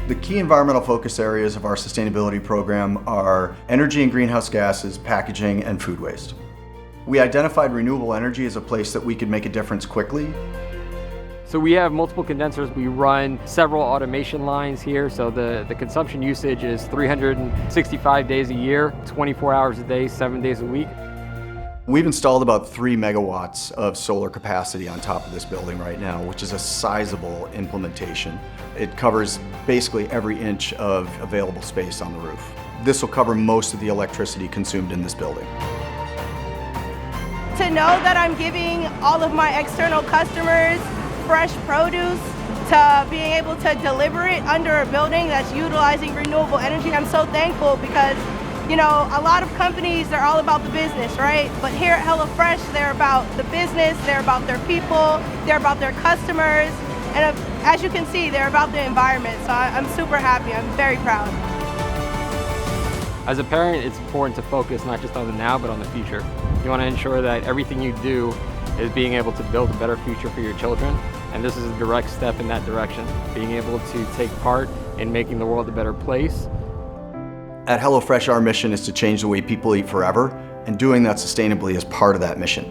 The key environmental focus areas of our sustainability program are energy and greenhouse gases, packaging, and food waste. We identified renewable energy as a place that we could make a difference quickly. So we have multiple condensers. We run several automation lines here. So the consumption usage is 365 days a year, 24 hours a day, 7 days a week. We've installed about 3 megawatts of solar capacity on top of this building right now, which is a sizable implementation. It covers basically every inch of available space on the roof. This will cover most of the electricity consumed in this building. To know that I'm giving all of my external customers fresh produce, to being able to deliver it under a building that's utilizing renewable energy, I'm so thankful because, you know, a lot of companies, they're all about the business, right? But here at HelloFresh, they're about the business, they're about their people, they're about their customers, and as you can see, they're about the environment. So I'm super happy, I'm very proud. As a parent, it's important to focus not just on the now, but on the future. You want to ensure that everything you do is being able to build a better future for your children. And this is a direct step in that direction, being able to take part in making the world a better place. At HelloFresh, our mission is to change the way people eat forever, and doing that sustainably is part of that mission.